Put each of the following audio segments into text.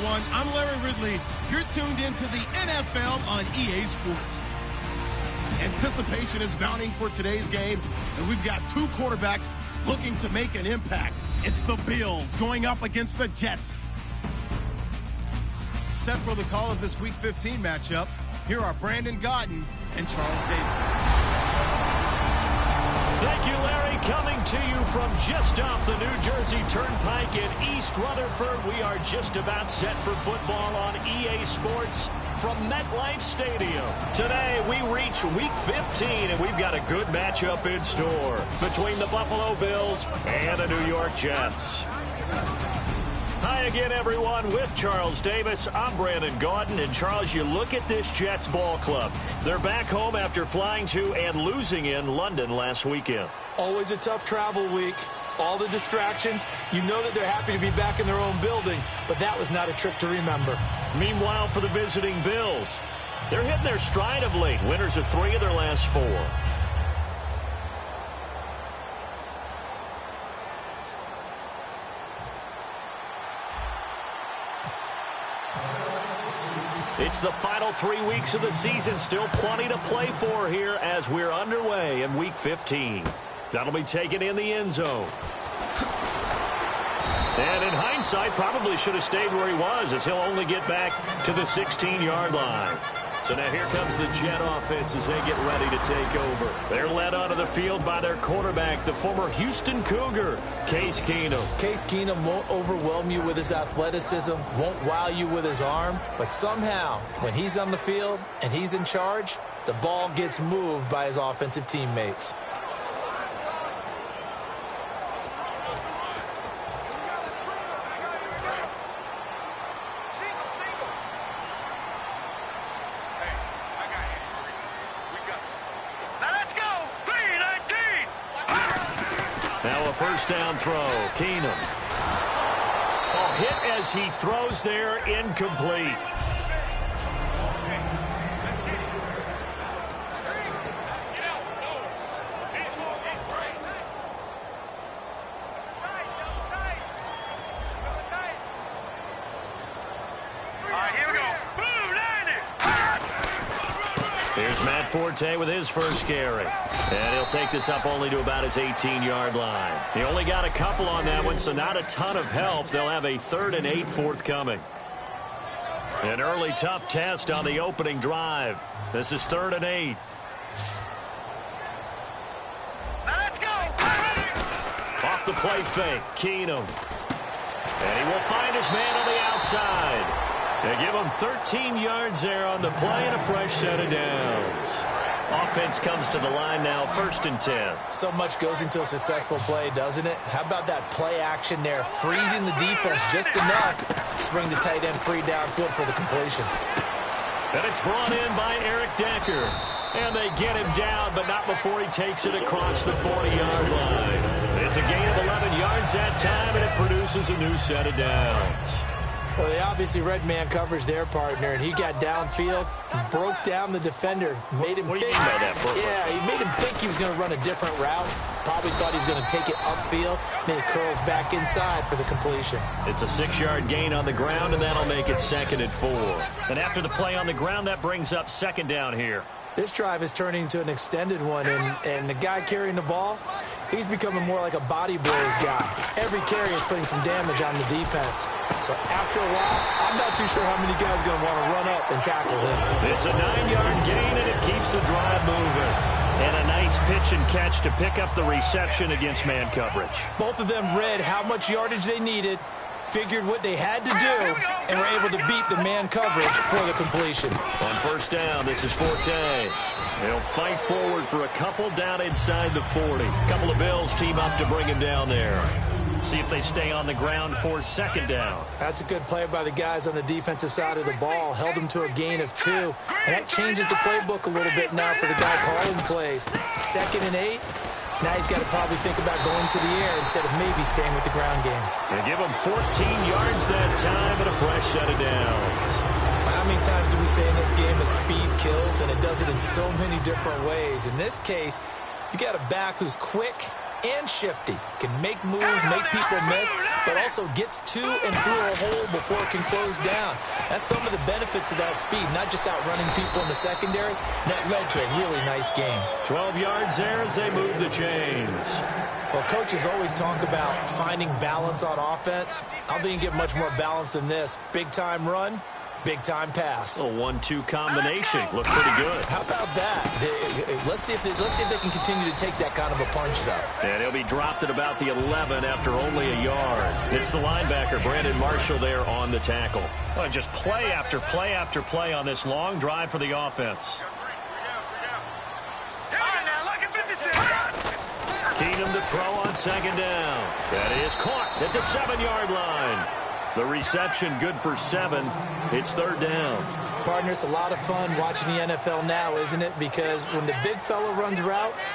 everyone. I'm Larry Ridley. You're tuned into the NFL on EA Sports. Anticipation is mounting for today's game, and we've got two quarterbacks looking to make an impact. It's the Bills going up against the Jets. Set for the call of this Week 15 matchup, here are Brandon Gaudin and Charles Davis. Thank you, Larry. Coming to you from just off the New Jersey Turnpike in East Rutherford. We are just about set for football on EA Sports from MetLife Stadium. Today, we reach Week 15, and we've got a good matchup in store between the Buffalo Bills and the New York Jets. Hi again, everyone. With Charles Davis, I'm Brandon Gaudin. And, Charles, you look at this Jets ball club. They're back home after flying to and losing in London last weekend. Always a tough travel week. All the distractions. You know that they're happy to be back in their own building, but that was not a trip to remember. Meanwhile, for the visiting Bills, they're hitting their stride of late. Winners of 3 of their last 4. It's the final 3 weeks of the season. Still plenty to play for here as we're underway in Week 15. That'll be taken in the end zone. And in hindsight, probably should have stayed where he was, as he'll only get back to the 16-yard line. So now here comes the Jet offense as they get ready to take over. They're led onto the field by their quarterback, the former Houston Cougar, Case Keenum. Case Keenum won't overwhelm you with his athleticism, won't wow you with his arm, but somehow, when he's on the field and he's in charge, the ball gets moved by his offensive teammates. Now a first down throw. Keenum. Oh, hit as he throws there, incomplete. Here's Matt Forte with his first carry. And he'll take this up only to about his 18-yard line. He only got a couple on that one, so not a ton of help. They'll have a 3rd and 8 forthcoming. An early tough test on the opening drive. This is 3rd and 8. Let's go! Off the play fake, Keenum. And he will find his man on the outside. They give him 13 yards there on the play and a fresh set of downs. Offense comes to the line now, 1st and 10. So much goes into a successful play, doesn't it? How about that play action there, freezing the defense just enough to bring the tight end free downfield for the completion. And it's brought in by Eric Decker. And they get him down, but not before he takes it across the 40-yard line. It's a gain of 11 yards that time, and it produces a new set of downs. Well, they obviously read man coverage their partner, and he got downfield, broke down the defender, made him think. Yeah, he made him think he was going to run a different route. Probably thought he was going to take it upfield. Then he curls back inside for the completion. It's a 6-yard gain on the ground, and that'll make it 2nd and 4. And after the play on the ground, that brings up 2nd down here. This drive is turning into an extended one, and the guy carrying the ball, he's becoming more like a body blows guy. Every carry is putting some damage on the defense. So after a while, I'm not too sure how many guys are going to want to run up and tackle him. It's a 9-yard gain, and it keeps the drive moving. And a nice pitch and catch to pick up the reception against man coverage. Both of them read how much yardage they needed, figured what they had to do, and were able to beat the man coverage for the completion. On 1st down, this is Forte. They'll fight forward for a couple down inside the 40. A couple of Bills team up to bring him down there. See if they stay on the ground for 2nd down. That's a good play by the guys on the defensive side of the ball. Held them to a gain of 2. And that changes the playbook a little bit now for the guy calling plays. 2nd and 8. Now he's got to probably think about going to the air instead of maybe staying with the ground game. They give him 14 yards that time and a fresh set of downs. How many times do we say in this game that speed kills, and it does it in so many different ways? In this case, you got a back who's quick and shifty. Can make moves, make people miss, but also gets to and through a hole before it can close down. That's some of the benefits of that speed, not just outrunning people in the secondary. And that led to a really nice game. 12 yards there as they move the chains. Well, coaches always talk about finding balance on offense. I don't think you get much more balance than this. Big-time run, big-time pass. A 1-2 combination. Looked pretty good. How about that? Let's see if they can continue to take that kind of a punch, though. And he'll be dropped at about the 11 after only a yard. It's the linebacker, Brandon Marshall, there on the tackle. Well, just play after play after play on this long drive for the offense. Keenum to throw on second down. That is caught at the 7-yard line. The reception good for 7. It's third down. Partner, it's a lot of fun watching the NFL now, isn't it? Because when the big fella runs routes,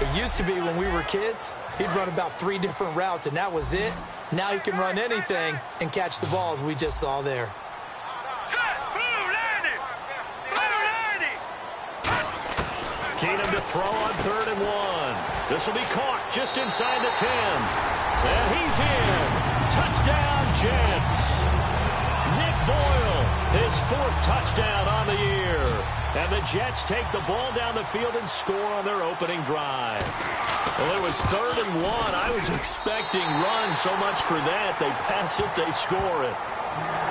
it used to be when we were kids, he'd run about 3 different routes, and that was it. Now he can run anything and catch the balls we just saw there. Keenum to throw on 3rd and 1. This will be caught just inside the 10. And he's in. Touchdown, Jets. Nick Boyle, his 4th touchdown on the year. And the Jets take the ball down the field and score on their opening drive. Well, it was 3rd and 1. I was expecting runs, so much for that. They pass it, they score it.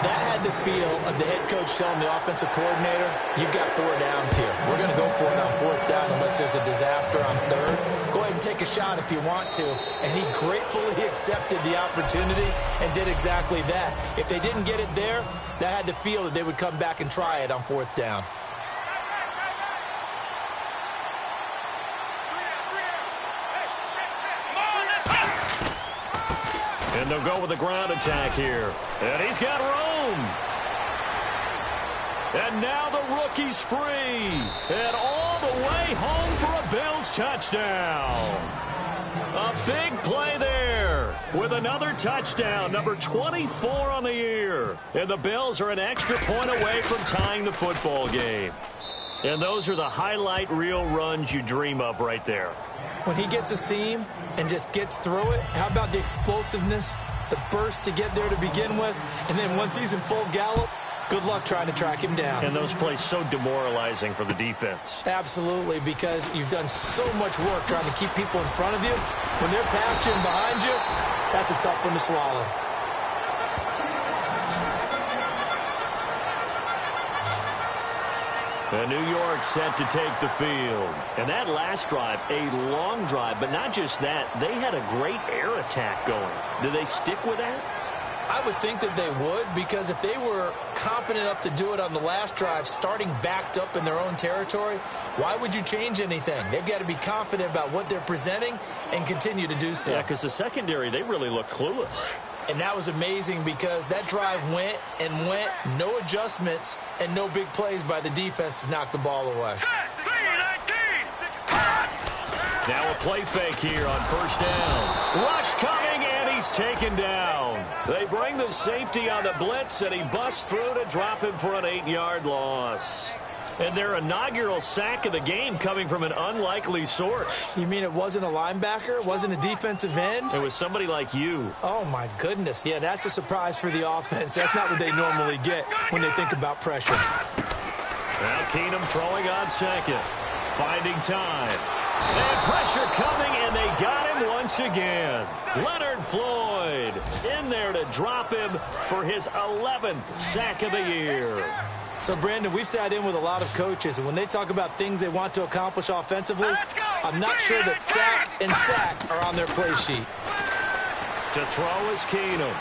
That had the feel of the head coach telling the offensive coordinator, you've got 4 downs here. We're going to go for it on 4th down unless there's a disaster on 3rd. Go ahead and take a shot if you want to. And he gratefully accepted the opportunity and did exactly that. If they didn't get it there, that had the feel that they would come back and try it on 4th down. And they'll go with the ground attack here. And he's got room. And now the rookie's free. And all the way home for a Bills touchdown. A big play there with another touchdown, number 24 on the year. And the Bills are an extra point away from tying the football game. And those are the highlight reel runs you dream of right there. When he gets a seam and just gets through it, how about the explosiveness, the burst to get there to begin with, and then once he's in full gallop, good luck trying to track him down. And those plays so demoralizing for the defense. Absolutely, because you've done so much work trying to keep people in front of you. When they're past you and behind you, that's a tough one to swallow. And New York set to take the field. And that last drive, a long drive, but not just that, they had a great air attack going. Do they stick with that? I would think that they would, because if they were confident enough to do it on the last drive, starting backed up in their own territory, why would you change anything? They've got to be confident about what they're presenting and continue to do so. Yeah, because the secondary, they really look clueless. And that was amazing because that drive went and went, no adjustments, and no big plays by the defense to knock the ball away. Now a play fake here on 1st down. Rush coming, and he's taken down. They bring the safety on the blitz, and he busts through to drop him for an 8-yard loss. And their inaugural sack of the game coming from an unlikely source. You mean it wasn't a linebacker? It wasn't a defensive end? It was somebody like you. Oh, my goodness. Yeah, that's a surprise for the offense. That's not what they normally get when they think about pressure. Now Keenum throwing on 2nd. Finding time. And pressure coming, and they got him once again. Leonard Floyd in there to drop him for his 11th sack of the year. So, Brandon, we sat in with a lot of coaches, and when they talk about things they want to accomplish offensively, I'm not sure that sack and sack are on their play sheet. To throw is Keenum.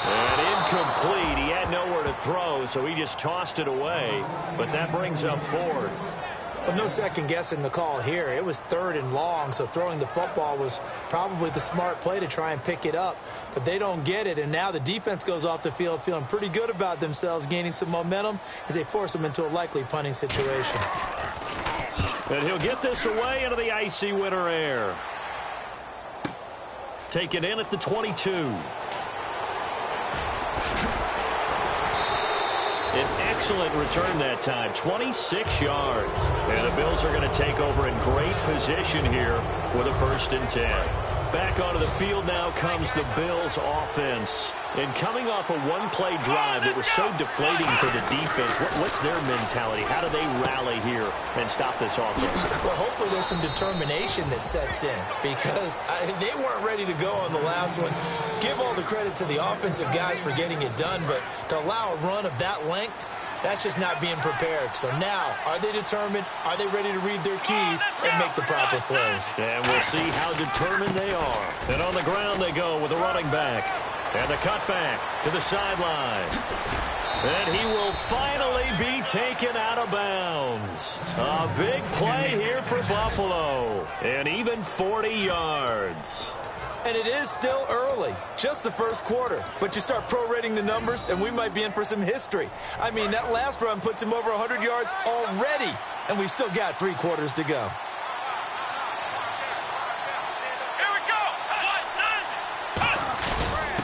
And incomplete. He had nowhere to throw, so he just tossed it away. But that brings up 4th. Well, no second guessing the call here. It was 3rd and long, so throwing the football was probably the smart play to try and pick it up. But they don't get it, and now the defense goes off the field feeling pretty good about themselves, gaining some momentum as they force them into a likely punting situation. And he'll get this away into the icy winter air. Taken in at the 22. An excellent return that time, 26 yards. And the Bills are going to take over in great position here with a 1st and 10. Back onto the field now comes the Bills offense. And coming off a one-play drive that was so deflating for the defense, what's their mentality? How do they rally here and stop this offense? Well, hopefully there's some determination that sets in because they weren't ready to go on the last one. Give all the credit to the offensive guys for getting it done, but to allow a run of that length, that's just not being prepared. So now, are they determined? Are they ready to read their keys and make the proper plays? And we'll see how determined they are. And on the ground they go with the running back. And the cutback to the sideline. And he will finally be taken out of bounds. A big play here for Buffalo. And even 40 yards. And it is still early, just the first quarter. But you start prorating the numbers, and we might be in for some history. I mean, that last run puts him over 100 yards already, and we've still got 3 quarters to go. Here we go.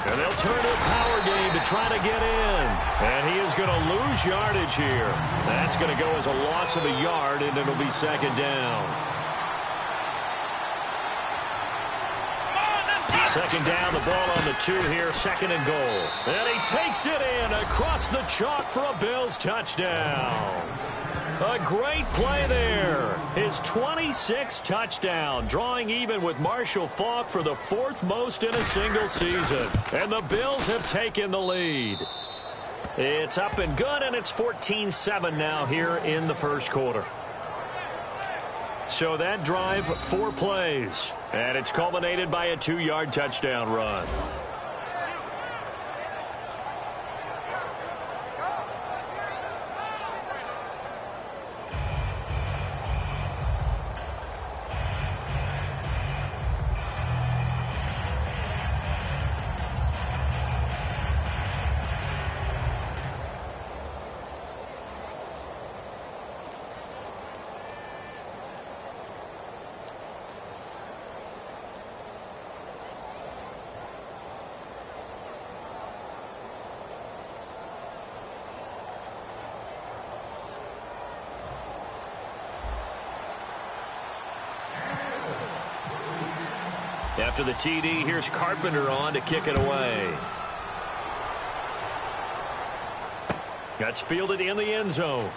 And they'll turn to a power game to try to get in. And he is going to lose yardage here. That's going to go as a loss of a yard, and it'll be 2nd down. 2nd down, the ball on the 2 here, 2nd and goal. And he takes it in across the chalk for a Bills touchdown. A great play there. His 26th touchdown, drawing even with Marshall Faulk for the 4th most in a single season. And the Bills have taken the lead. It's up and good, and it's 14-7 now here in the 1st quarter. So that drive, 4 plays. And it's culminated by a 2-yard touchdown run. After the TD, here's Carpenter on to kick it away. That's fielded in the end zone.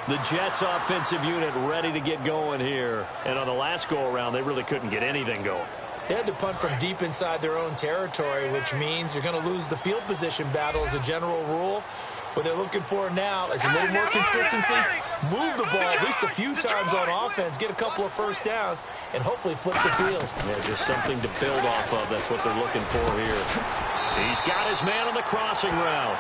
The Jets offensive unit ready to get going here. And on the last go-around, they really couldn't get anything going. They had to punt from deep inside their own territory, which means you're going to lose the field position battle as a general rule. What they're looking for now is a little more consistency, move the ball at least a few times on offense, get a couple of 1st downs, and hopefully flip the field. Yeah, just something to build off of. That's what they're looking for here. He's got his man on the crossing route.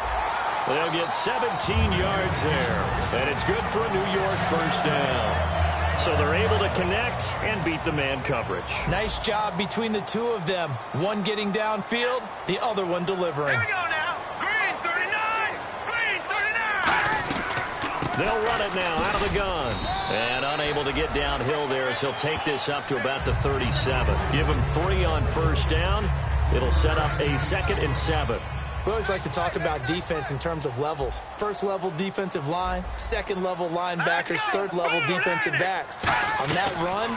They'll get 17 yards there, and it's good for a New York 1st down. So they're able to connect and beat the man coverage. Nice job between the 2 of them. One getting downfield, the other one delivering. Here we go now. Green 39. Green 39. They'll run it now out of the gun. And unable to get downhill there as he'll take this up to about the 37. Give him 3 on 1st down. It'll set up a 2nd and 7. We always like to talk about defense in terms of levels. 1st level defensive line, 2nd level linebackers, 3rd level defensive backs. On that run,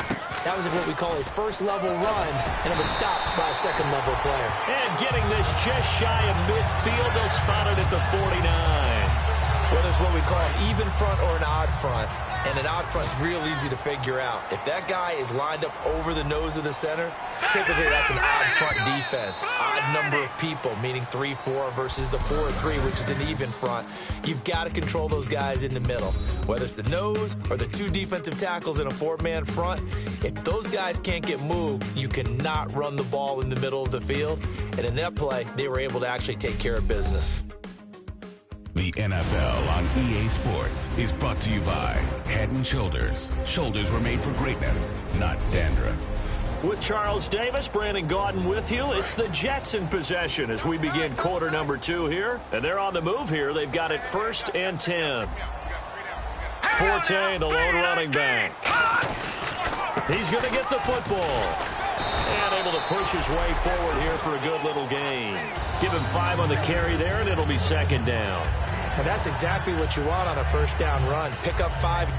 that was what we call a 1st level run, and it was stopped by a 2nd level player. And getting this just shy of midfield, they'll spot it at the 49. Whether it's what we call an even front or an odd front, and an odd front's real easy to figure out. If that guy is lined up over the nose of the center, typically that's an odd front defense. Odd number of people, meaning 3-4 versus the 4-3, which is an even front. You've got to control those guys in the middle. Whether it's the nose or the 2 defensive tackles in a 4-man front, if those guys can't get moved, you cannot run the ball in the middle of the field. And in that play, they were able to actually take care of business. The NFL on EA Sports is brought to you by Head & Shoulders. Shoulders were made for greatness, not dandruff. With Charles Davis, Brandon Gaudin with you. It's the Jets in possession as we begin quarter number 2 here. And they're on the move here. They've got it 1st and 10. Forte, the lone running back. He's going to get the football. And able to push his way forward here for a good little gain. Give him 5 on the carry there, and it'll be 2nd down. And that's exactly what you want on a first down run. Pick up 5.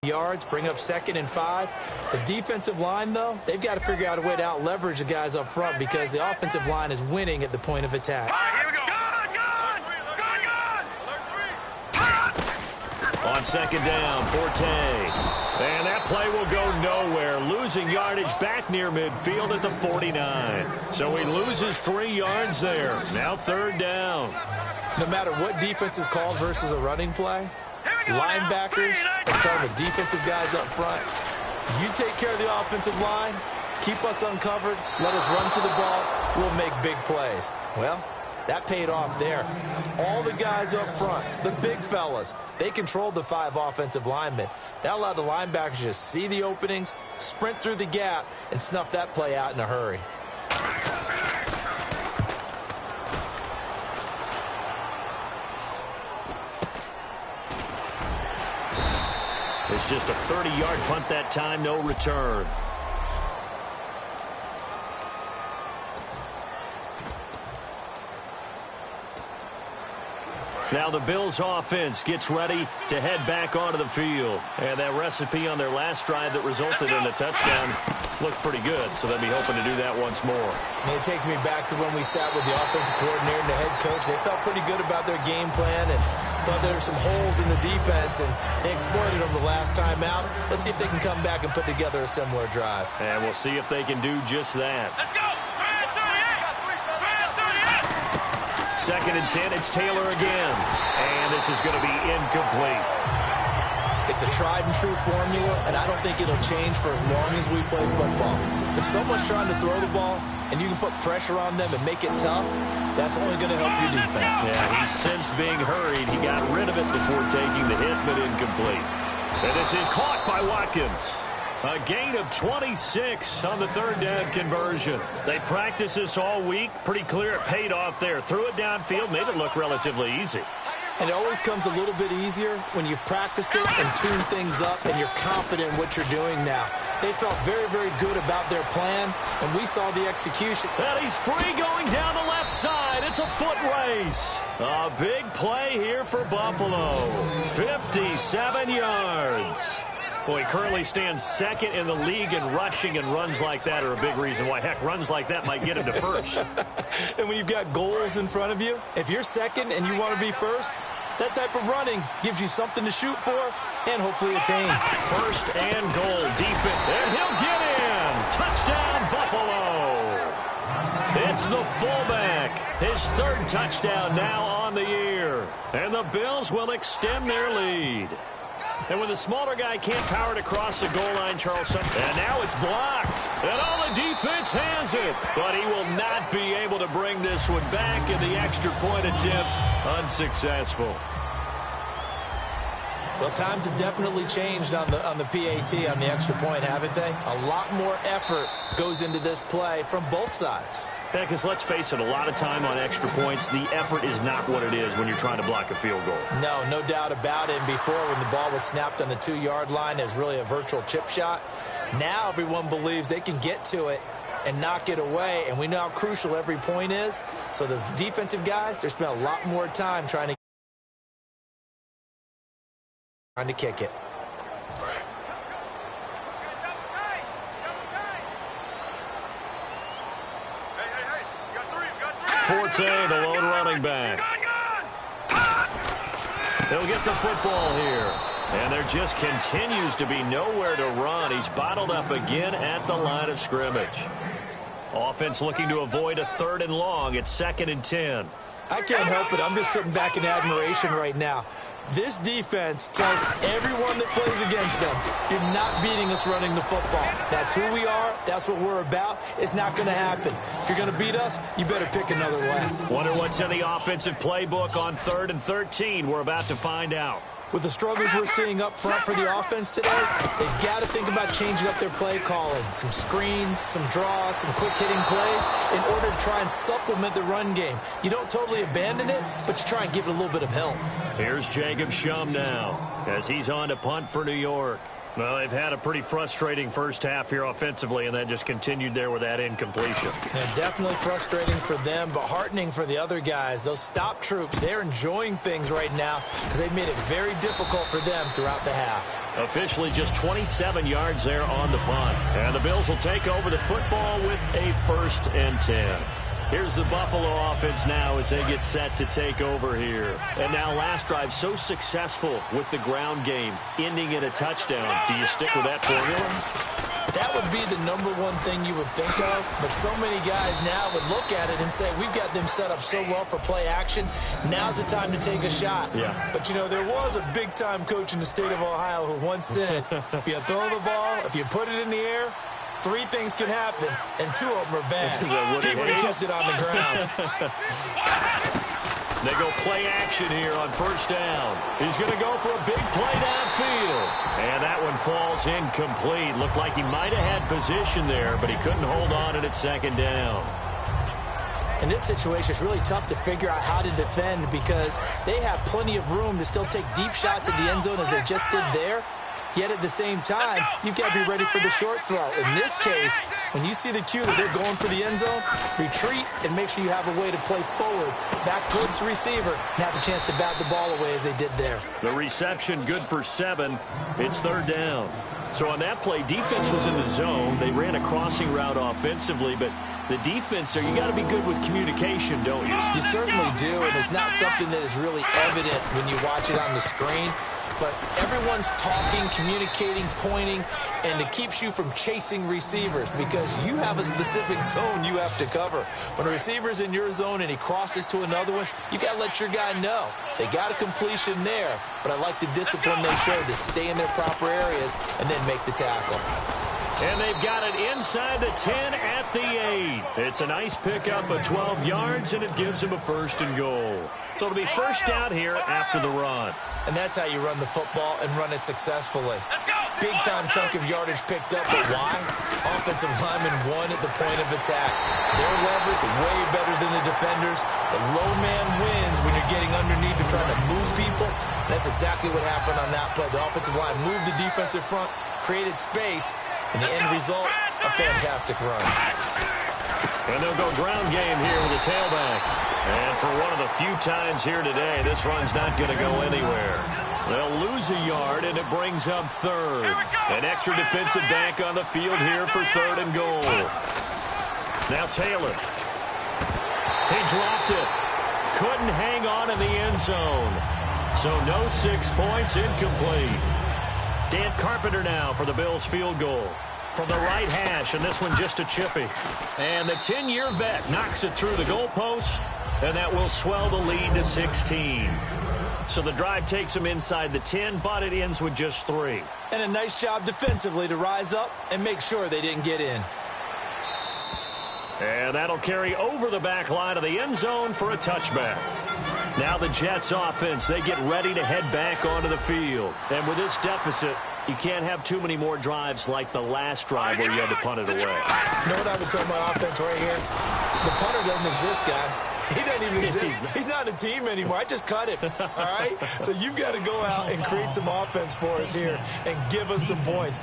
Yards, bring up 2nd and 5. The defensive line, though, they've got to figure out a way to out-leverage the guys up front because the offensive line is winning at the point of attack. Here we go. On 2nd down, Forte. And that play will go nowhere. Losing yardage back near midfield at the 49. So he loses 3 yards there. Now 3rd down. No matter what defense is called versus a running play, linebackers and some of the defensive guys up front, you take care of the offensive line, keep us uncovered, let us run to the ball, we'll make big plays. Well, that paid off there. All the guys up front, the big fellas, they controlled the 5 offensive linemen. That allowed the linebackers to just see the openings, sprint through the gap, and snuff that play out in a hurry. It's just a 30-yard punt that time, no return. Now the Bills offense gets ready to head back onto the field. And that recipe on their last drive that resulted in a touchdown looked pretty good, so they'll be hoping to do that once more. And it takes me back to when we sat with the offensive coordinator and the head coach. They felt pretty good about their game plan and thought there were some holes in the defense, and they exploited them the last time out. Let's see if they can come back and put together a similar drive. And we'll see if they can do just that. Let's go. 2nd and 10, it's Taylor again. And this is going to be incomplete. It's a tried and true formula, and I don't think it'll change for as long as we play football. If someone's trying to throw the ball and you can put pressure on them and make it tough, that's only going to help your defense. Yeah, he's since being hurried. He got rid of it before taking the hit, but incomplete. And this is caught by Watkins. A gain of 26 on the 3rd down conversion. They practiced this all week. Pretty clear it paid off there. Threw it downfield, made it look relatively easy. And it always comes a little bit easier when you've practiced it and tuned things up and you're confident in what you're doing now. They felt very, very good about their plan, and we saw the execution. And he's free going down the left side. It's a foot race. A big play here for Buffalo. 57 yards. Well, he currently stands 2nd in the league in rushing, and runs like that are a big reason why. Heck, runs like that might get him to 1st. And when you've got goals in front of you, if you're 2nd and you want to be 1st, that type of running gives you something to shoot for and hopefully attain. 1st and goal. Defense. And he'll get in. Touchdown, Buffalo. It's the fullback. His 3rd touchdown now on the year. And the Bills will extend their lead. And when the smaller guy can't power it across the goal line, Charles, and now it's blocked. And all the defense has it. But he will not be able to bring this one back, and the extra point attempt unsuccessful. Well, times have definitely changed on the PAT, on the extra point, haven't they? A lot more effort goes into this play from both sides. Yeah, because let's face it, a lot of time on extra points, the effort is not what it is when you're trying to block a field goal. No doubt about it. And before, when the ball was snapped on the 2-yard line, it was really a virtual chip shot. Now everyone believes they can get to it and knock it away, and we know how crucial every point is. So the defensive guys, they spent a lot more time trying to kick it. Forte, the lone running back. He'll get the football here. And there just continues to be nowhere to run. He's bottled up again at the line of scrimmage. Offense looking to avoid a 3rd and long. It's 2nd and 10. I can't help it. I'm just sitting back in admiration right now. This defense tells everyone that plays against them, you're not beating us running the football. That's who we are. That's what we're about. It's not going to happen. If you're going to beat us, you better pick another way. Wonder what's in the offensive playbook on 3rd and 13. We're about to find out. With the struggles we're seeing up front for the offense today, they've got to think about changing up their play calling. Some screens, some draws, some quick-hitting plays in order to try and supplement the run game. You don't totally abandon it, but you try and give it a little bit of help. Here's Jacob Shum now as he's on to punt for New York. Well, they've had a pretty frustrating first half here offensively, and that just continued there with that incompletion. Yeah, definitely frustrating for them, but heartening for the other guys. Those stop troops, they're enjoying things right now because they've made it very difficult for them throughout the half. Officially just 27 yards there on the punt. And the Bills will take over the football with a 1st and 10. Here's the Buffalo offense now as they get set to take over here. And now last drive so successful with the ground game, ending in a touchdown. Do you stick with that formula? That would be the #1 thing you would think of, but so many guys now would look at it and say, we've got them set up so well for play action, now's the time to take a shot. Yeah. But, you know, there was a big-time coach in the state of Ohio who once said, if you throw the ball, if you put it in the air, 3 things can happen, and 2 of them are bad. He would have kept it on the ground. They go play action here on 1st down. He's going to go for a big play downfield. And that one falls incomplete. Looked like he might have had position there, but he couldn't hold on it at 2nd down. In this situation, it's really tough to figure out how to defend because they have plenty of room to still take deep shots at the end zone as they just did there. Yet at the same time, you've got to be ready for the short throw. In this case, when you see the cue that they're going for the end zone, retreat and make sure you have a way to play forward, back towards the receiver, and have a chance to bat the ball away as they did there. The reception good for 7. It's 3rd down. So on that play, defense was in the zone. They ran a crossing route offensively, but the defense there, you got to be good with communication, don't you? You certainly do, and it's not something that is really evident when you watch it on the screen. But everyone's talking, communicating, pointing, and it keeps you from chasing receivers because you have a specific zone you have to cover. When a receiver's in your zone and he crosses to another one, you got to let your guy know. They got a completion there, but I like the discipline they showed to stay in their proper areas and then make the tackle. And they've got it inside the 10 at the 8. It's a nice pickup of 12 yards, and it gives them a 1st and goal. So it'll be 1st down here after the run. And that's how you run the football and run it successfully. Big-time chunk of yardage picked up, but why? Offensive linemen won at the point of attack. Their leverage way better than the defenders. The low man wins when you're getting underneath and trying to move people. And that's exactly what happened on that play. The offensive line moved the defensive front, created space, and the end result, a fantastic run. And they'll go ground game here with the tailback. And for one of the few times here today, this run's not going to go anywhere. They'll lose a yard, and it brings up 3rd. An extra defensive back on the field here for 3rd and goal. Now Taylor. He dropped it. Couldn't hang on in the end zone. So no 6 points, incomplete. Dan Carpenter now for the Bills field goal. From the right hash, and this one just a chippy. And the 10-year vet knocks it through the goalpost, and that will swell the lead to 16. So the drive takes them inside the 10, but it ends with just 3. And a nice job defensively to rise up and make sure they didn't get in. And that'll carry over the back line of the end zone for a touchback. Now the Jets offense, they get ready to head back onto the field. And with this deficit, you can't have too many more drives like the last drive where you had to punt it away. You know what I would tell my offense right here? The punter doesn't exist, guys. He doesn't even exist. He's not a team anymore. I just cut him, all right? So you've got to go out and create some offense for us here and give us some points.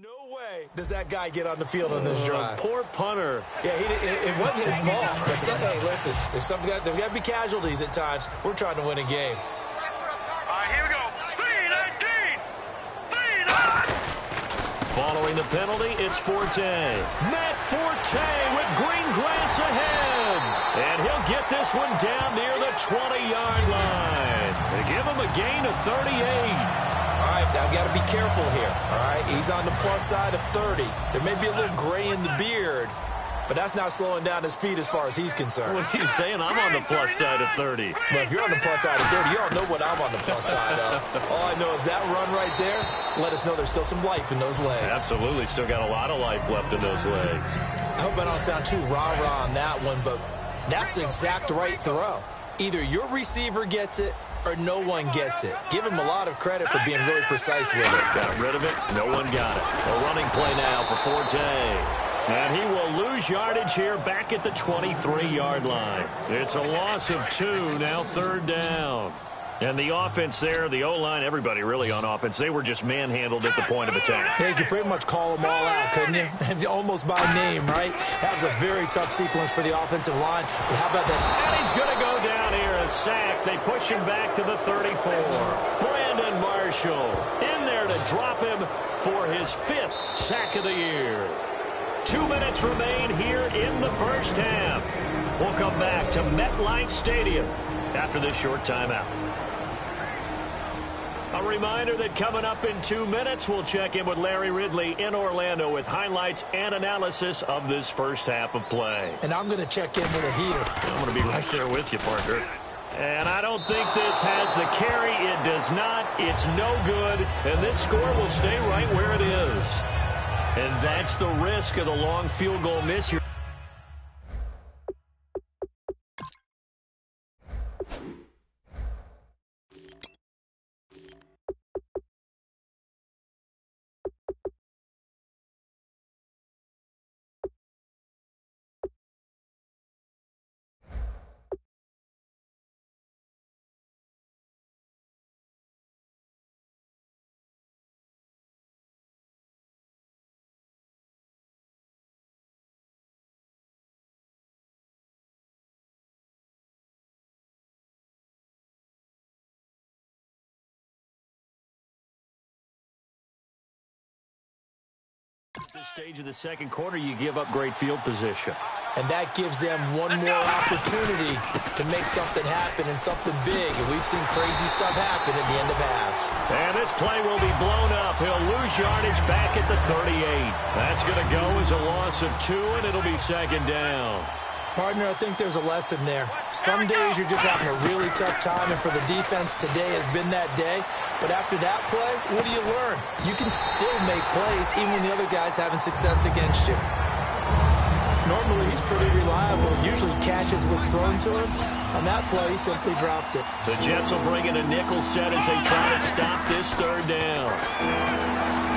No way does that guy get on the field on this drive. Poor punter. Yeah, it wasn't his fault. But hey, listen, there's got to be casualties at times. We're trying to win a game. All right, here we go. 3-19. 3-9. Following the penalty, it's Forte. Matt Forte with green grass ahead. And he'll get this one down near the 20-yard line. They give him a gain of 38. All right, I've got to be careful here, all right? He's on the plus side of 30. There may be a little gray in the beard, but that's not slowing down his speed as far as he's concerned. What are you saying? I'm on the plus side of 30. But if you're on the plus side of 30, you all know what I'm on the plus side of. All I know is that run right there let us know there's still some life in those legs. Absolutely. Still got a lot of life left in those legs. I hope I don't sound too rah-rah on that one, but that's the exact right throw. Either your receiver gets it or no one gets it. Give him a lot of credit for being really precise with it. Got rid of it. No one got it. A running play now for Forte. And he will lose yardage here back at the 23-yard line. It's a loss of 2, now 3rd down. And the offense there, the O-line, everybody really on offense, they were just manhandled at the point of attack. Yeah, you could pretty much call them all out, couldn't you? Almost by name, right? That was a very tough sequence for the offensive line. But how about that? And he's going to go down here, a sack. They push him back to the 34. Brandon Marshall in there to drop him for his 5th sack of the year. 2 minutes remain here in the first half. We'll come back to MetLife Stadium after this short timeout. A reminder that coming up in 2 minutes, we'll check in with Larry Ridley in Orlando with highlights and analysis of this first half of play. And I'm going to check in with a heater. I'm going to be right there with you, partner. And I don't think this has the carry. It does not. It's no good. And this score will stay right where it is. And that's the risk of the long field goal miss here. At this stage of the second quarter, you give up great field position. And that gives them one more opportunity to make something happen and something big. And we've seen crazy stuff happen at the end of halves. And this play will be blown up. He'll lose yardage back at the 38. That's going to go as a loss of 2, and it'll be 2nd down. Partner, I think there's a lesson there. Some days you're just having a really tough time, and for the defense, today has been that day. But after that play, what do you learn? You can still make plays even when the other guy's having success against you. Normally, he's pretty reliable. Usually catches what's thrown to him. On that play, he simply dropped it. The Jets will bring in a nickel set as they try to stop this 3rd down.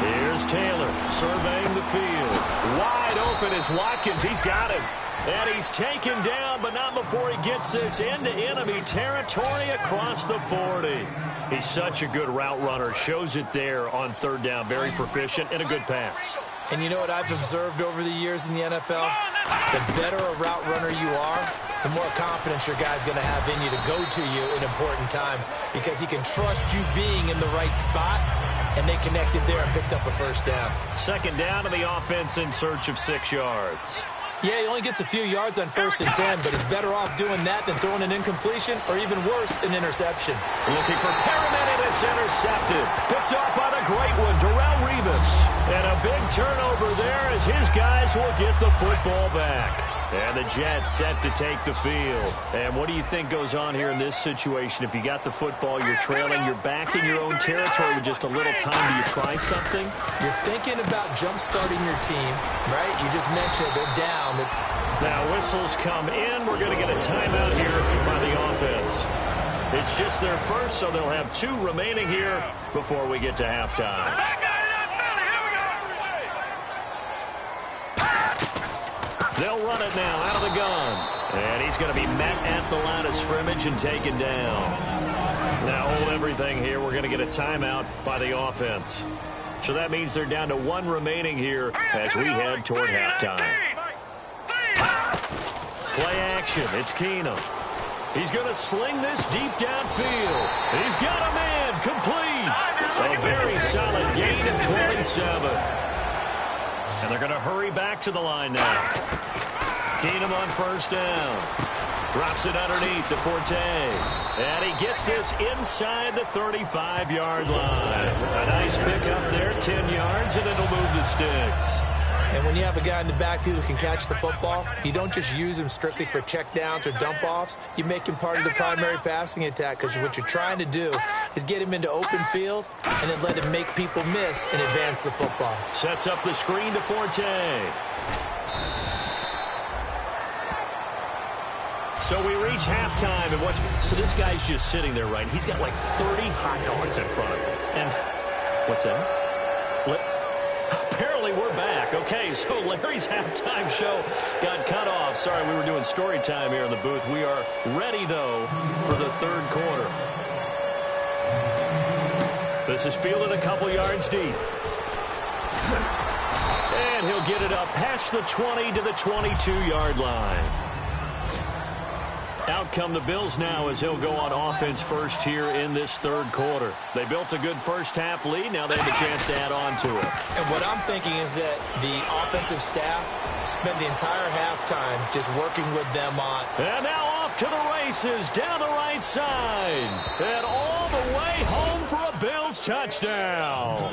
Here's Taylor surveying the field. Wide open is Watkins. He's got him. And he's taken down, but not before he gets this into enemy territory across the 40. He's such a good route runner. Shows it there on 3rd down. Very proficient and a good pass. And you know what I've observed over the years in the NFL? The better a route runner you are, the more confidence your guy's going to have in you to go to you in important times because he can trust you being in the right spot, and they connected there and picked up a 1st down. 2nd down to the offense in search of 6 yards. Yeah, he only gets a few yards on 1st and 10, but he's better off doing that than throwing an incompletion or even worse, an interception. Looking for Perriman, and it's intercepted. Picked off by the great one, Darrelle Revis. And a big turnover there as his guys will get the football back. And the Jets set to take the field. And what do you think goes on here in this situation? If you got the football, you're trailing, you're back in your own territory with just a little time. Do you try something? You're thinking about jump-starting your team, right? You just mentioned they're down. Now whistles come in. We're going to get a timeout here by the offense. It's just their first, so they'll have 2 remaining here before we get to halftime. They'll run it now out of the gun. And he's going to be met at the line of scrimmage and taken down. Now hold everything here. We're going to get a timeout by the offense. So that means they're down to 1 remaining here as we head toward halftime. Play action. It's Keenum. He's going to sling this deep downfield. He's got a man complete. A very solid gain of 27. And they're going to hurry back to the line now. Keenum on first down. Drops it underneath to Forte. And he gets this inside the 35-yard line. A nice pickup there, 10 yards, and it'll move the sticks. And when you have a guy in the backfield who can catch the football, you don't just use him strictly for check downs or dump offs. You make him part of the primary passing attack, because what you're trying to do is get him into open field and then let him make people miss and advance the football. Sets up the screen to Forte. So we reach halftime, and so this guy's just sitting there, right? He's got like 30 hot dogs in front of him. And what's that? Apparently we're back. Okay, so Larry's halftime show got cut off. Sorry, we were doing story time here in the booth. We are ready, though, for the third quarter. This is fielded a couple yards deep. And he'll get it up past the 20 to the 22-yard line. Out come the Bills now as he'll go on offense first here in this third quarter. They built a good first-half lead. Now they have a chance to add on to it. And what I'm thinking is that the offensive staff spent the entire halftime just working with them on. And now off to the races down the right side. And all the way home for a Bills touchdown.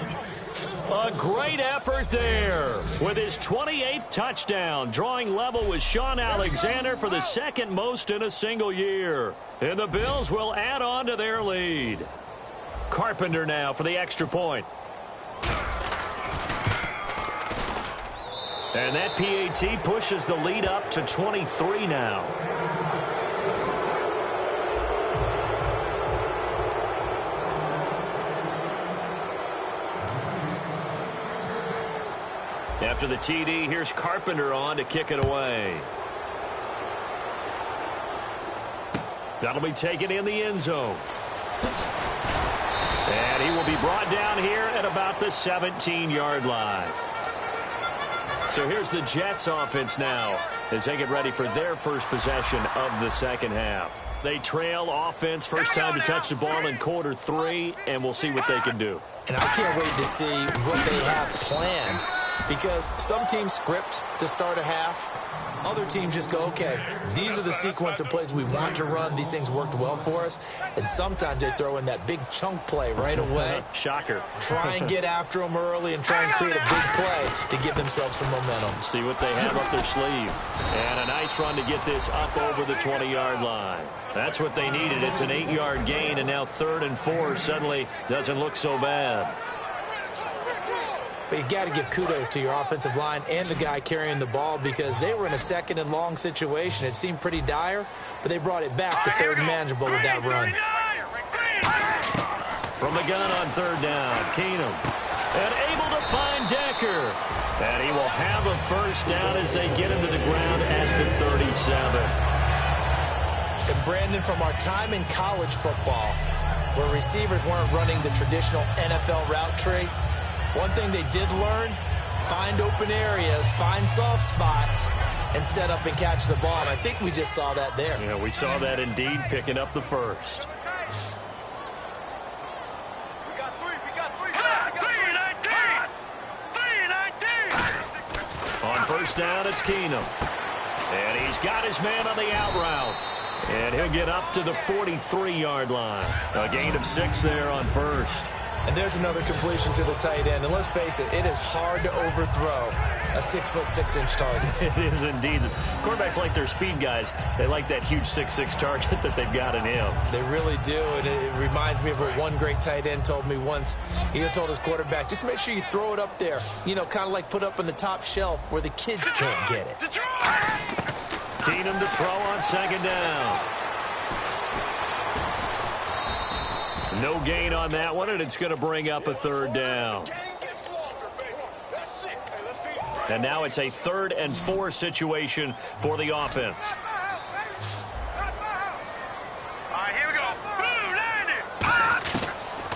A great effort there with his 28th touchdown, drawing level with Sean Alexander for the second most in a single year. And the Bills will add on to their lead. Carpenter now for the extra point. And that PAT pushes the lead up to 23 now. After the TD, here's Carpenter on to kick it away. That'll be taken in the end zone. And he will be brought down here at about the 17-yard line. So here's the Jets offense now as they get ready for their first possession of the second half. They trail offense, first time to touch the ball in quarter 3, and we'll see what they can do. And I can't wait to see what they have planned. Because some teams script to start a half. Other teams just go, okay, these are the sequence of plays we want to run. These things worked well for us. And sometimes they throw in that big chunk play right away. Shocker. Try and get after them early and try and create a big play to give themselves some momentum. See what they have up their sleeve. And a nice run to get this up over the 20-yard line. That's what they needed. It's an 8-yard gain, and now 3rd and 4 suddenly doesn't look so bad. But you got to give kudos to your offensive line and the guy carrying the ball, because they were in a 2nd and long situation. It seemed pretty dire, but they brought it back to 3rd and manageable with that run. From the gun on 3rd down, Keenum. And able to find Decker. And he will have a first down as they get him to the ground at the 37. And Brandon, from our time in college football, where receivers weren't running the traditional NFL route tree, one thing they did learn, find open areas, find soft spots, and set up and catch the ball. And I think we just saw that there. Yeah, we saw that indeed, picking up the first. We got three. 3-19. On first down, it's Keenum. And he's got his man on the out route. And he'll get up to the 43-yard line. A gain of 6 there on first. And there's another completion to the tight end. And let's face it, it is hard to overthrow a 6'6" target. It is indeed. Quarterbacks like their speed guys. They like that huge 6'6" target that they've got in him. They really do. And it reminds me of what one great tight end told me once. He told his quarterback, just make sure you throw it up there. You know, kind of like put up on the top shelf where the kids can't get it. Keenum to throw on 2nd down. No gain on that one, and it's going to bring up a 3rd down. And now it's a 3rd and 4 situation for the offense. All right, here we go.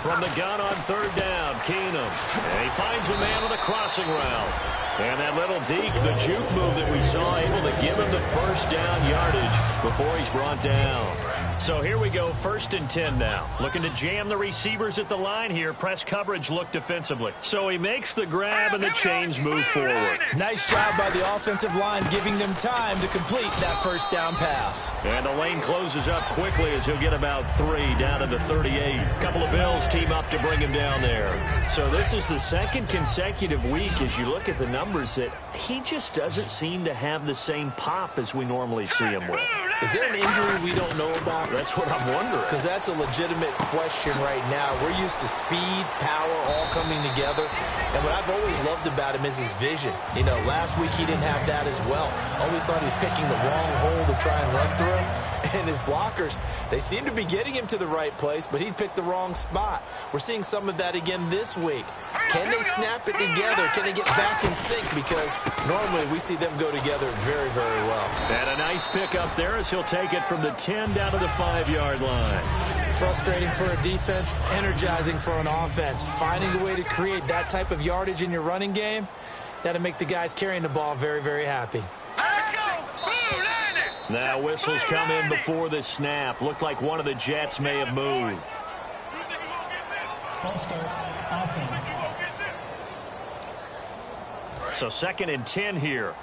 From the gun on third down, Keenum. And he finds a man on a crossing route. And that little deke, the juke move that we saw, able to give him the first down yardage before he's brought down. So here we go, 1st and 10 now. Looking to jam the receivers at the line here. Press coverage look defensively. So he makes the grab and the chains move forward. Nice job by the offensive line, giving them time to complete that first down pass. And the lane closes up quickly as he'll get about 3 down to the 38. A couple of Bills team up to bring him down there. So this is the second consecutive week as you look at the numbers that he just doesn't seem to have the same pop as we normally see him with. Is there an injury we don't know about? That's what I'm wondering. Because that's a legitimate question right now. We're used to speed, power, all coming together. And what I've always loved about him is his vision. You know, last week he didn't have that as well. Always thought he was picking the wrong hole to try and run through. And his blockers, they seem to be getting him to the right place, but he picked the wrong spot. We're seeing some of that again this week. Can they snap it together? Can they get back in sync? Because normally we see them go together very, very well. And a nice pick up there as he'll take it from the 10 down to the 5-yard line. Frustrating for a defense, energizing for an offense. Finding a way to create that type of yardage in your running game, that'll make the guys carrying the ball very, very happy. Let's go! Blue line! Now whistles come in before the snap. Looked like one of the Jets may have moved. False start, offense. So 2nd and 10 here.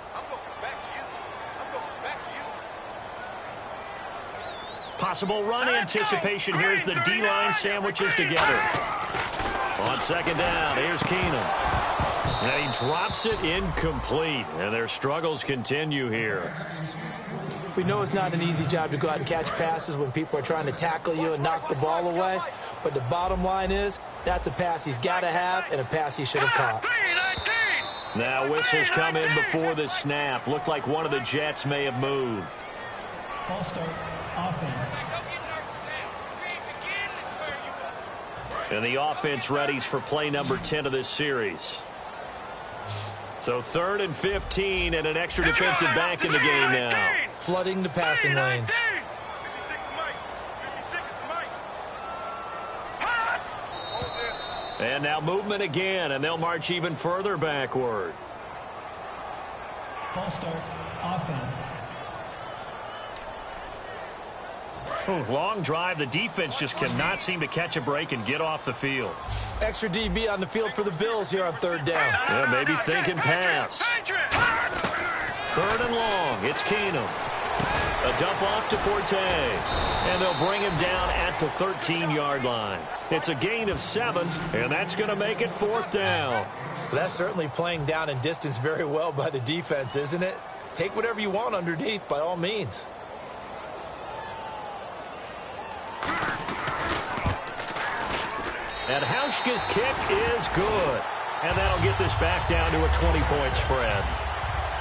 Possible run anticipation here as the D-line sandwiches together. On 2nd down, here's Keenum. And he drops it incomplete. And their struggles continue here. We know it's not an easy job to go out and catch passes when people are trying to tackle you and knock the ball away. But the bottom line is, that's a pass he's got to have and a pass he should have caught. Now whistles come in before the snap. Looked like one of the Jets may have moved. False start, offense. And the offense readies for play number 10 of this series. So 3rd and 15 and an extra defensive back in the game now. Flooding the passing lanes. And now movement again, and they'll march even further backward. False start, offense. Long drive. The defense just cannot seem to catch a break and get off the field. Extra DB on the field for the Bills here on 3rd down. Yeah, maybe thinking pass. 3rd and long. It's Keenum. A dump off to Forte. And they'll bring him down at the 13-yard line. It's a gain of 7, and that's going to make it 4th down. Well, that's certainly playing down in distance very well by the defense, isn't it? Take whatever you want underneath, by all means. And Hauschka's kick is good. And that'll get this back down to a 20-point spread.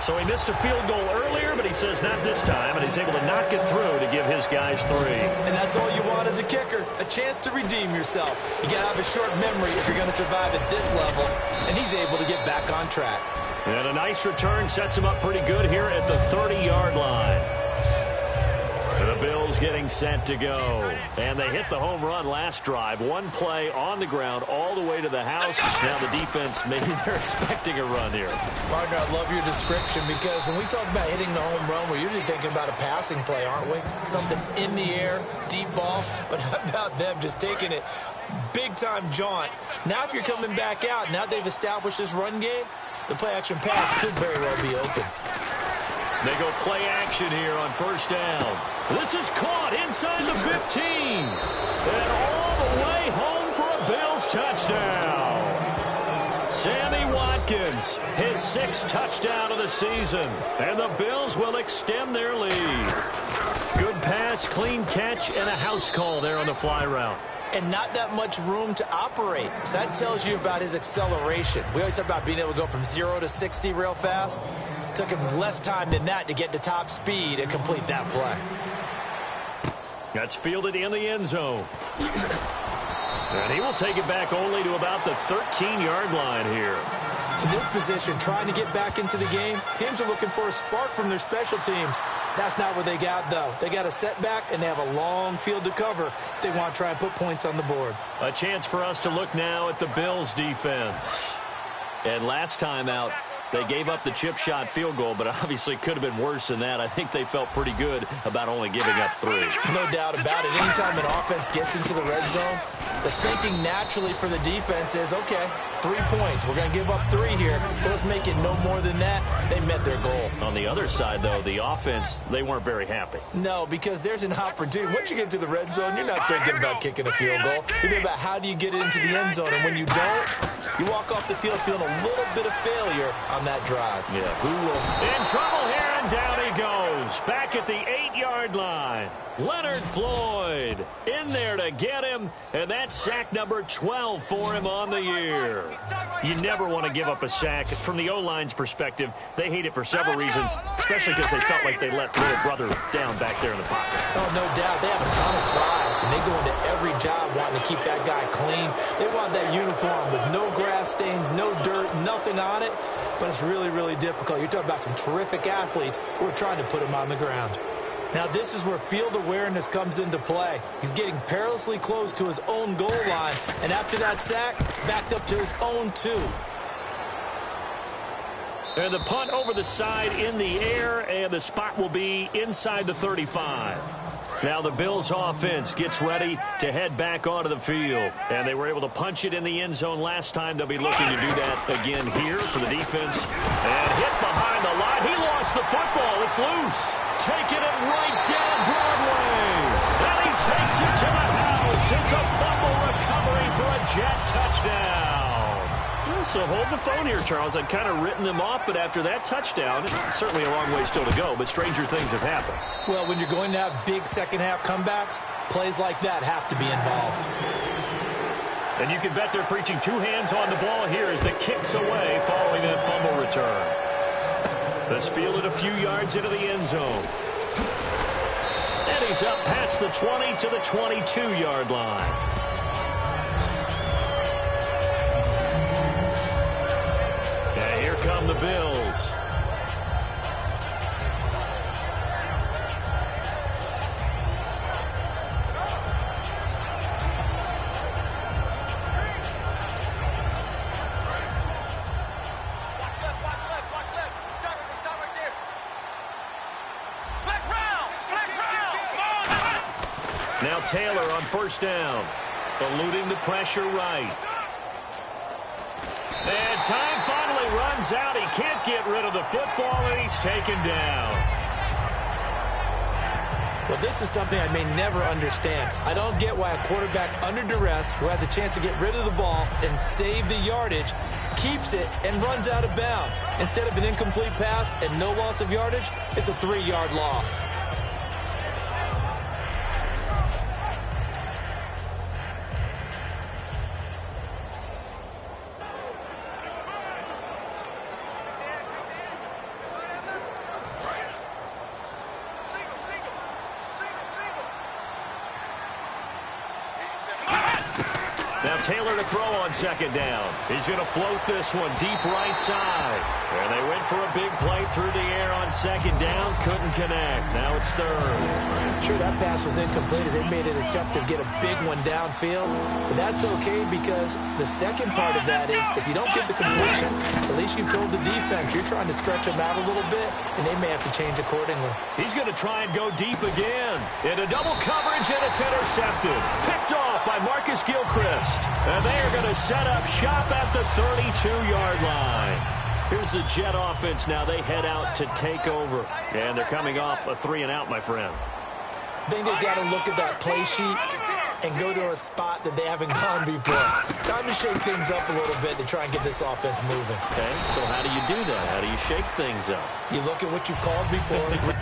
So he missed a field goal earlier, but he says not this time, and he's able to knock it through to give his guys 3. And that's all you want as a kicker, a chance to redeem yourself. You got to have a short memory if you're going to survive at this level, and he's able to get back on track. And a nice return sets him up pretty good here at the 30-yard line. The Bills getting set to go. And they hit the home run last drive. One play on the ground all the way to the house. Now the defense, maybe they're expecting a run here. Partner, I love your description because when we talk about hitting the home run, we're usually thinking about a passing play, aren't we? Something in the air, deep ball. But how about them just taking it big-time jaunt? Now if you're coming back out, now they've established this run game, the play-action pass could very well be open. They go play action here on 1st down. This is caught inside the 15. And all the way home for a Bills touchdown. Sammy Watkins, his 6th touchdown of the season. And the Bills will extend their lead. Good pass, clean catch, and a house call there on the fly route. And not that much room to operate. So that tells you about his acceleration. We always talk about being able to go from 0 to 60 real fast. Took him less time than that to get to top speed and complete that play. That's fielded in the end zone. And he will take it back only to about the 13-yard line here. In this position, trying to get back into the game, teams are looking for a spark from their special teams. That's not what they got, though. They got a setback, and they have a long field to cover if they want to try and put points on the board. A chance for us to look now at the Bills' defense. And last time out, they gave up the chip shot field goal, but obviously could have been worse than that. I think they felt pretty good about only giving up 3. No doubt about it. Anytime an offense gets into the red zone, the thinking naturally for the defense is, okay, 3 points. We're going to give up 3 here. Let's make it no more than that. They met their goal. On the other side, though, the offense, they weren't very happy. No, because there's an opportunity. Once you get to the red zone, you're not thinking about kicking a field goal. You're thinking about how do you get it into the end zone. And when you don't, you walk off the field feeling a little bit of failure on that drive. Yeah, who will? In trouble here, and down he goes. Back at the 8-yard line. Leonard Floyd in there to get him, and that's sack number 12 for him on the year. You never want to give up a sack. From the O-line's perspective, they hate it for several reasons, especially because they felt like they let little brother down back there in the pocket. Oh, no doubt. They have a ton of pride, and they go into every job wanting to keep that guy clean. They want that uniform with no grass stains, no dirt, nothing on it, but it's really, really difficult. You're talking about some terrific athletes who are trying to put him on the ground. Now, this is where field awareness comes into play. He's getting perilously close to his own goal line, and after that sack, backed up to his own 2. And the punt over the side in the air, and the spot will be inside the 35. Now the Bills offense gets ready to head back onto the field. And they were able to punch it in the end zone last time. They'll be looking to do that again here for the defense. And hit behind the line. He lost the football. It's loose. Taking it right down Broadway. And he takes it to the house. It's a fumble recovery for a Jet touchdown. So hold the phone here, Charles. I'd kind of written them off, but after that touchdown, it's certainly a long way still to go, but stranger things have happened. Well, when you're going to have big second-half comebacks, plays like that have to be involved. And you can bet they're preaching 2 hands on the ball here as the kick's away following that fumble return. This fielded a few yards into the end zone. And he's up past the 20 to the 22-yard line. Here come the Bills. Now Taylor on first down, eluding the pressure right. And time finally runs out. He can't get rid of the football, and he's taken down. Well, this is something I may never understand. I don't get why a quarterback under duress who has a chance to get rid of the ball and save the yardage keeps it and runs out of bounds. Instead of an incomplete pass and no loss of yardage, it's a 3-yard loss. Now Taylor to throw on second down. He's going to float this one deep right side. And they went for a big play through the air on second down. Couldn't connect. Now it's third. Sure, that pass was incomplete as they made an attempt to get a big one downfield. But that's okay because the second part of that is if you don't get the completion, at least you've told the defense you're trying to stretch them out a little bit, and they may have to change accordingly. He's going to try and go deep again. Into double coverage, and it's intercepted. Picked off by Marcus Gilchrist. And they are going to set up shop at the 32-yard line. Here's the Jet offense now. They head out to take over. And they're coming off a 3-and-out, my friend. I think they've got to look at that play sheet and go to a spot that they haven't gone before. Time to shake things up a little bit to try and get this offense moving. Okay, so how do you do that? How do you shake things up? You look at what you've called before.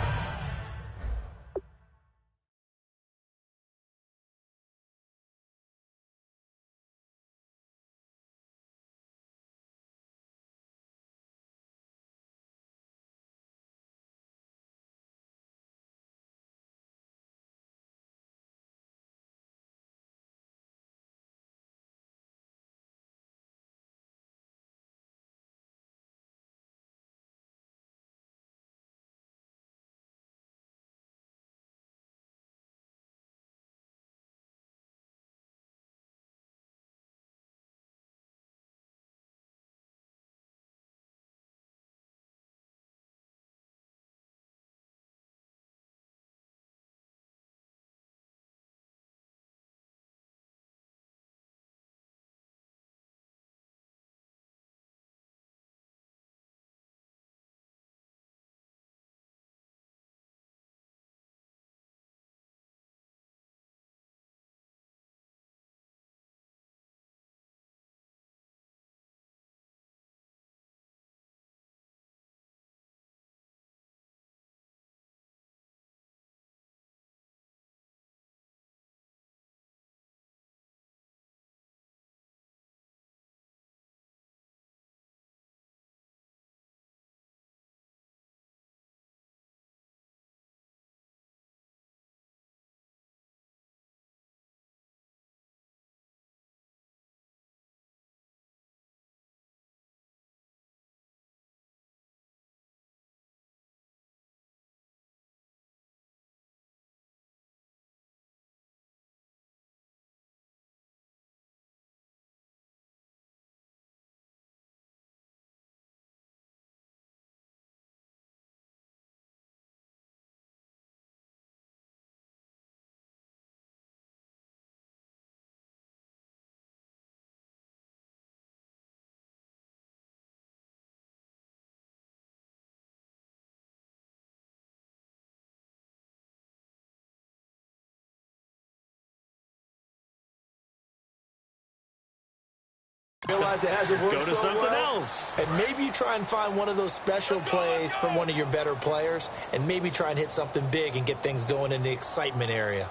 Realize it hasn't worked Go to so something well, else. and maybe you try and find one of those special plays from one of your better players, and maybe try and hit something big and get things going in the excitement area.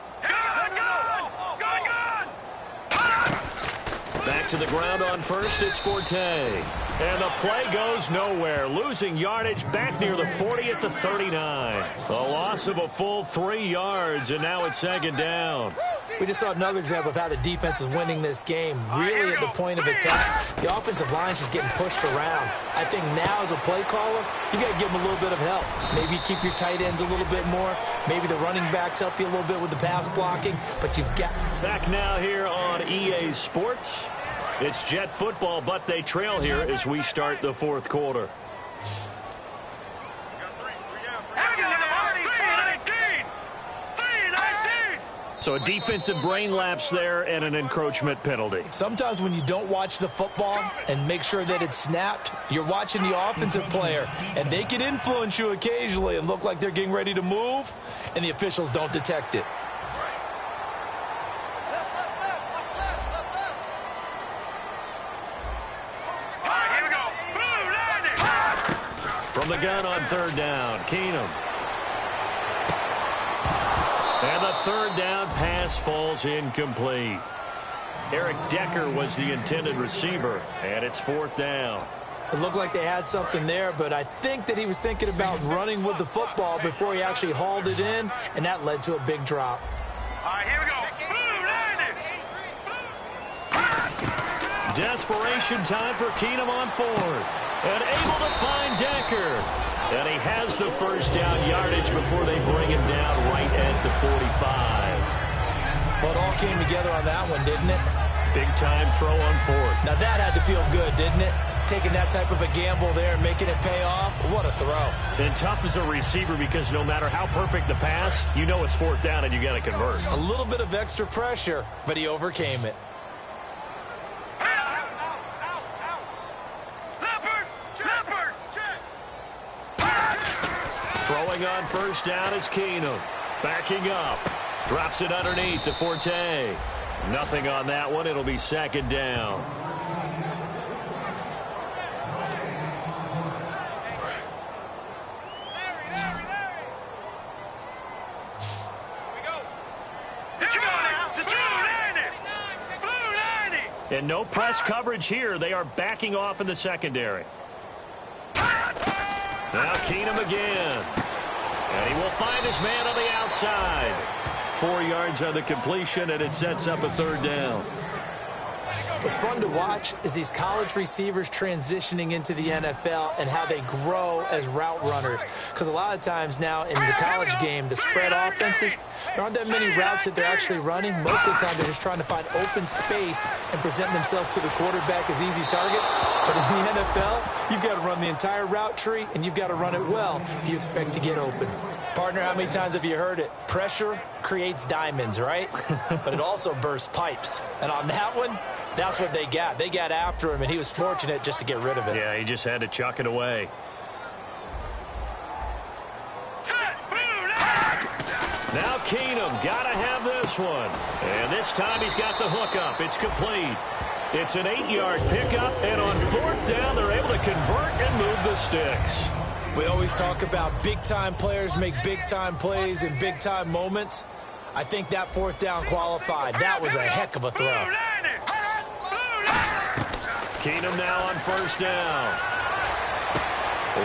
Back to the ground on first, it's Forte. And the play goes nowhere, losing yardage back near the 40 at the 39. A loss of a full 3 yards, and now it's second down. We just saw another example of how the defense is winning this game. Really at the point of attack, the offensive line's just getting pushed around. I think now as a play caller, you got to give them a little bit of help. Maybe you keep your tight ends a little bit more. Maybe the running backs help you a little bit with the pass blocking. But you've got... Back now here on EA Sports. It's Jet football, but they trail here as we start the fourth quarter. So a defensive brain lapse there and an encroachment penalty. Sometimes when you don't watch the football and make sure that it's snapped, you're watching the offensive player, and they can influence you occasionally and look like they're getting ready to move, and the officials don't detect it. From the gun on third down, Keenum. And the third down pass falls incomplete. Eric Decker was the intended receiver, and it's fourth down. It looked like they had something there, but I think that he was thinking about running with the football before he actually hauled it in, and that led to a big drop. All right, here we go. Desperation time for Keenum on fourth. And able to find Decker. And he has the first down yardage before they bring him down right at the 45. Well, it all came together on that one, didn't it? Big time throw on fourth. Now that had to feel good, didn't it? Taking that type of a gamble there and making it pay off. What a throw. And tough as a receiver because no matter how perfect the pass, you know it's fourth down and you got to convert. A little bit of extra pressure, but he overcame it. Throwing on first down is Keenum. Backing up. Drops it underneath to Forte. Nothing on that one. It'll be second down. And no press coverage here. They are backing off in the secondary. Now Keenum again. And he will find his man on the outside. 4 yards on the completion, and it sets up a third down. What's fun to watch is these college receivers transitioning into the NFL and how they grow as route runners. Because a lot of times now in the college game, the spread offenses, there aren't that many routes that they're actually running. Most of the time, they're just trying to find open space and present themselves to the quarterback as easy targets. But in the NFL, you've got to run the entire route tree, and you've got to run it well if you expect to get open. Partner, how many times have you heard it? Pressure creates diamonds, right? But it also bursts pipes. And on that one, that's what they got. They got after him, and he was fortunate just to get rid of it. Yeah, he just had to chuck it away. Now Keenum, got to have this one. And this time he's got the hookup. It's complete. It's an 8-yard pickup, and on fourth down, they're able to convert and move the sticks. We always talk about big-time players make big-time plays in big-time moments. I think that fourth down qualified. That was a heck of a throw. Keenum now on first down.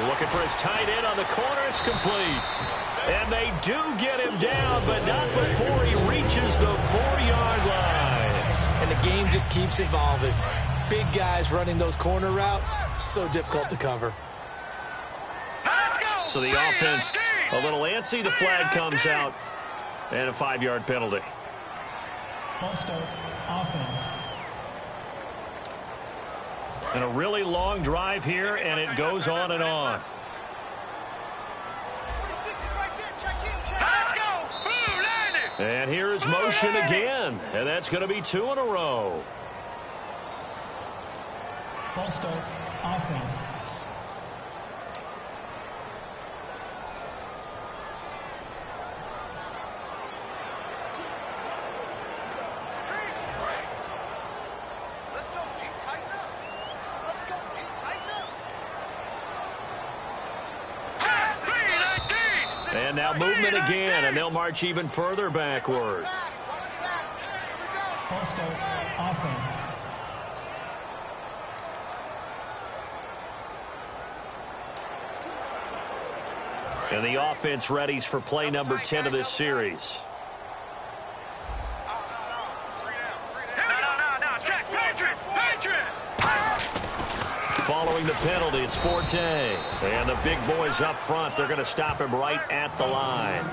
Looking for his tight end on the corner. It's complete. And they do get him down, but not before he reaches the 4-yard line. And the game just keeps evolving. Big guys running those corner routes, so difficult to cover. So the offense a little antsy. The flag comes out, and a 5-yard penalty. False start, offense. And a really long drive here, and it goes on and on. And here is motion again, and that's going to be 2 in a row. False start, offense. And now movement again, and they'll march even further backward. False start, offense. And the offense readies for play number 10 of this series. Following the penalty, it's Forte. And the big boys up front, they're going to stop him right at the line.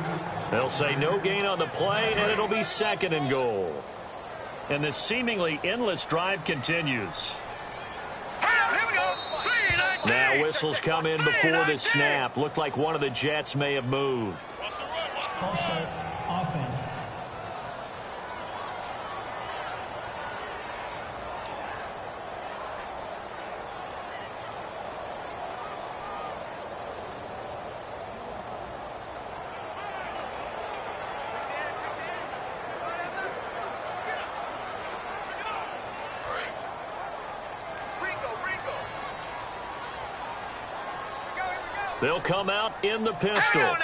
They'll say no gain on the play, and it'll be 2nd and goal. And this seemingly endless drive continues. Now whistles come in before the snap. Looked like one of the Jets may have moved. False start, offense. They'll come out in the pistol.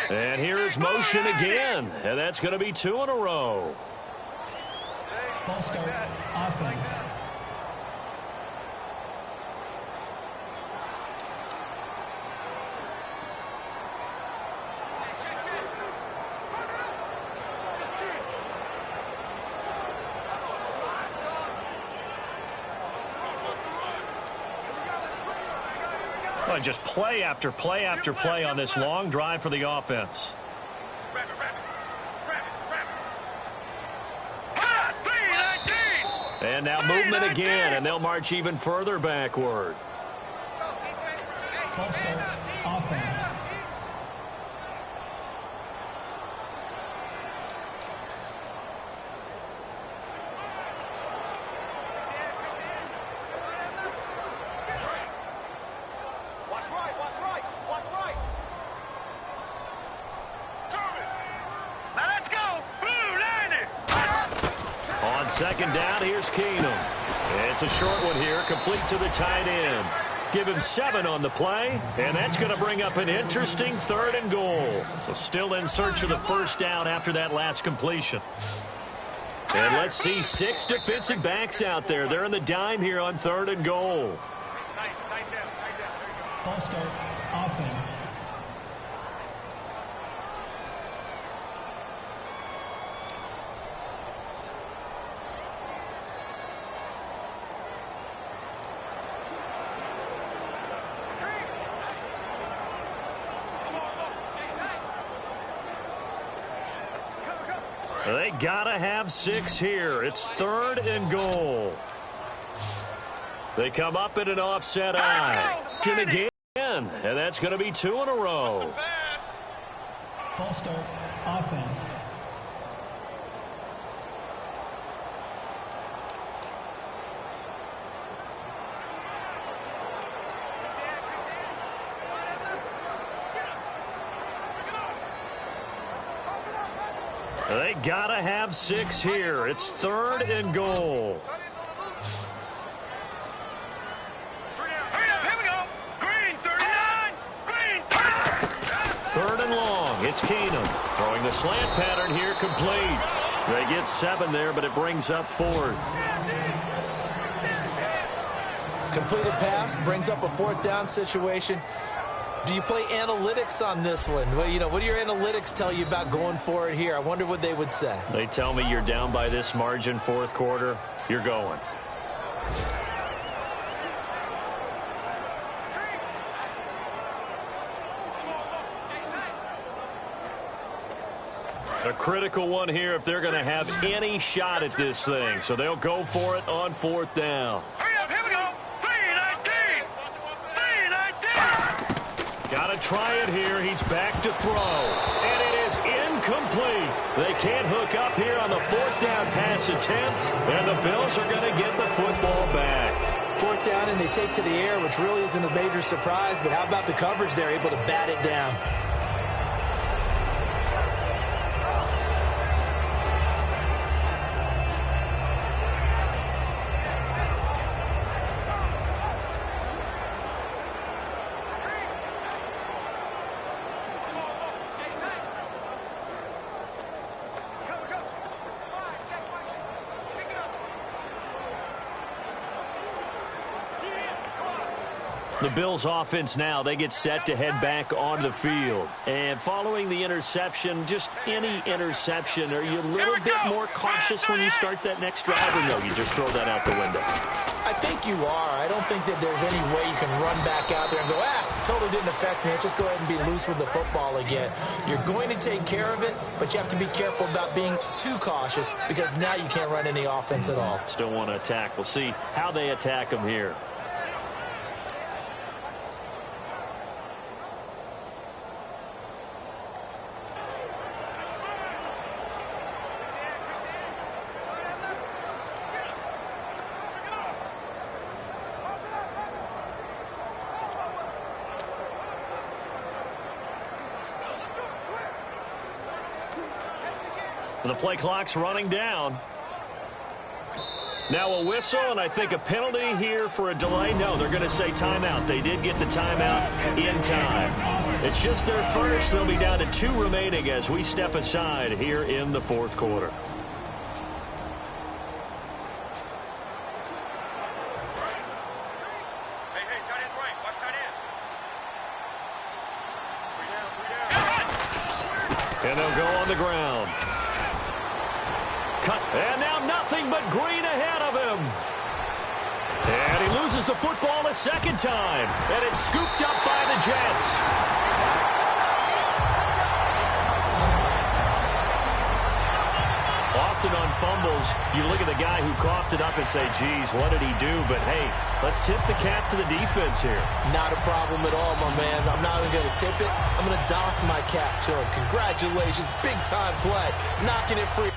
And here's motion again. And that's going to be 2 in a row. False start, offense. Well, just play after play after play on this long drive for the offense. And now movement again, and they'll march even further backward. False start, offense. On 2nd down, here's Keenum. It's a short one here, complete to the tight end. Give him 7 on the play, and that's going to bring up an interesting 3rd and goal. So still in search of the first down after that last completion. And let's see 6 defensive backs out there. They're in the dime here on 3rd and goal. False start, offense. They gotta have 6 here. It's 3rd and goal. They come up in an offset eye. And again, and that's going to be 2 in a row. False start, offense. They gotta have 6 here. It's 3rd and goal. Here we go. Green, 39. Green, 3rd and long. It's Keenum throwing the slant pattern here complete. They get 7 there, but it brings up 4th. Completed pass brings up a 4th down situation. Do you play analytics on this one? Well, you know, what do your analytics tell you about going for it here? I wonder what they would say. They tell me you're down by this margin 4th quarter. You're going. A critical one here if they're going to have any shot at this thing. So they'll go for it on 4th down. Here we go. 319. 319. Got to try it here. He's back to throw. And it is incomplete. They can't hook up here on the 4th down pass attempt. And the Bills are going to get the football back. 4th down and they take to the air, which really isn't a major surprise. But how about the coverage? They're able to bat it down. The Bills offense now, they get set to head back on the field. And following the interception, just any interception, are you a little bit more cautious when you start that next drive, or no, you just throw that out the window? I think you are. I don't think that there's any way you can run back out there and go, totally didn't affect me. Let's just go ahead and be loose with the football again. You're going to take care of it, but you have to be careful about being too cautious because now you can't run any offense at all. Still want to attack. We'll see how they attack them here. And the play clock's running down. Now a whistle, and I think a penalty here for a delay. No, they're going to say timeout. They did get the timeout in time. It's just their first. They'll be down to 2 remaining as we step aside here in the fourth quarter. And they'll go on the ground. Cut, and now nothing but green ahead of him. And he loses the football a second time. And it's scooped up by the Jets. Often on fumbles, you look at the guy who coughed it up and say, geez, what did he do? But, hey, let's tip the cap to the defense here. Not a problem at all, my man. I'm not even going to tip it. I'm going to doff my cap to him. Congratulations. Big-time play. Knocking it free.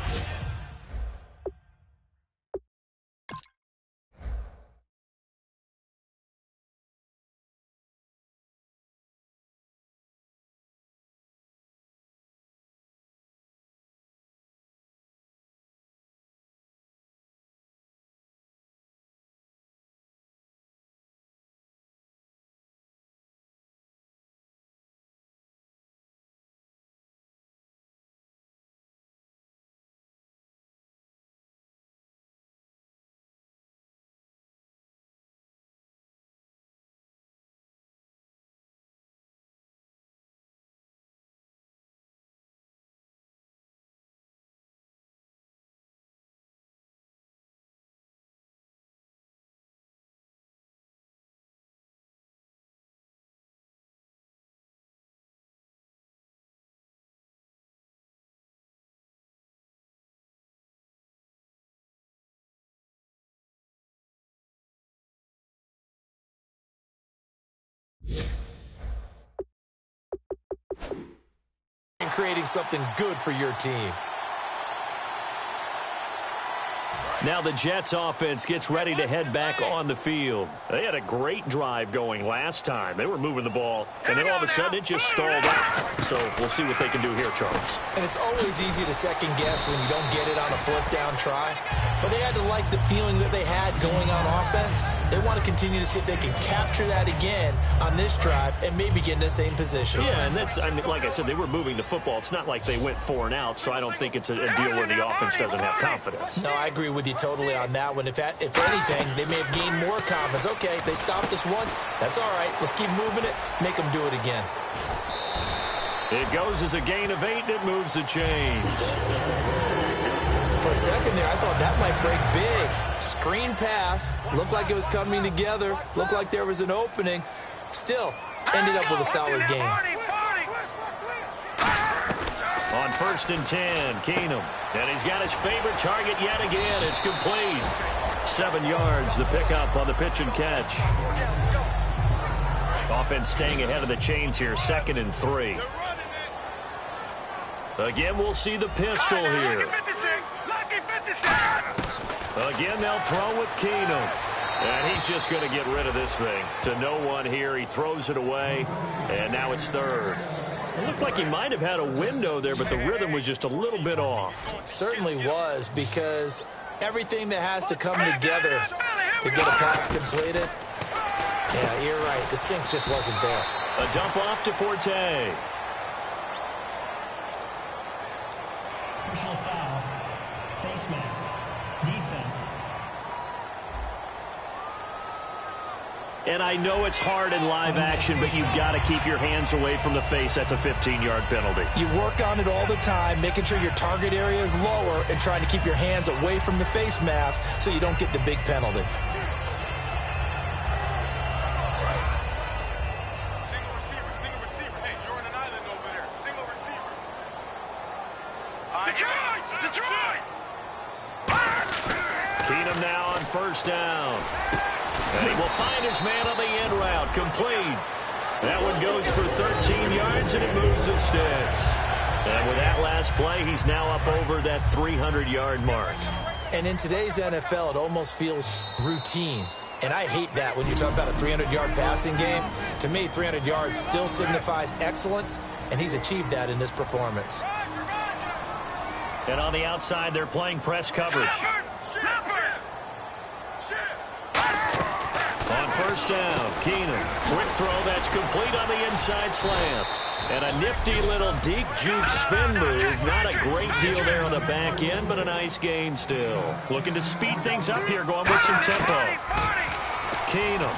And creating something good for your team. Now the Jets offense gets ready to head back on the field. They had a great drive going last time. They were moving the ball, and then all of a sudden it just stalled out. So we'll see what they can do here, Charles. And it's always easy to second guess when you don't get it on a fourth down try. But they had to like the feeling that they had going on offense. They want to continue to see if they can capture that again on this drive and maybe get in the same position. Yeah, and that's, I mean, like I said, they were moving the football. It's not like they went 4 and out, so I don't think it's a deal where the offense doesn't have confidence. No, I agree with you totally on that one. If anything, they may have gained more confidence. Okay, they stopped us once. That's all right. Let's keep moving it. Make them do it again. It goes as a gain of 8, and it moves the chains. For a second there, I thought that might break big. Screen pass. Looked like it was coming together. Looked like there was an opening. Still, ended up with a solid game. On 1st and 10, Keenum. And he's got his favorite target yet again. It's complete. 7 yards, the pickup on the pitch and catch. Offense staying ahead of the chains here, 2nd and 3. Again, we'll see the pistol here. Again, they'll throw with Keenum. And he's just going to get rid of this thing. To no one here. He throws it away. And now it's 3rd. It looked like he might have had a window there, but the rhythm was just a little bit off. It certainly was, because everything that has to come together to get a pass completed. Yeah, you're right. The sync just wasn't there. A dump off to Forte. Personal foul. Face mask. Defense. And I know it's hard in live action, but you've got to keep your hands away from the face. That's a 15-yard penalty. You work on it all the time, making sure your target area is lower and trying to keep your hands away from the face mask so you don't get the big penalty. Single receiver. Hey, you're on an island over there. Single receiver. Detroit! Keenum now on first down. And he will find his man on the end route. Complete. That one goes for 13 yards, and it moves the sticks. And with that last play, he's now up over that 300-yard mark. And in today's NFL, it almost feels routine. And I hate that when you talk about a 300-yard passing game. To me, 300 yards still signifies excellence, and he's achieved that in this performance. And on the outside, they're playing press coverage. On first down, Keenum. Quick throw that's complete on the inside slant. And a nifty little deep juke spin move. Not a great deal there on the back end, but a nice gain still. Looking to speed things up here, going with some tempo. Keenum.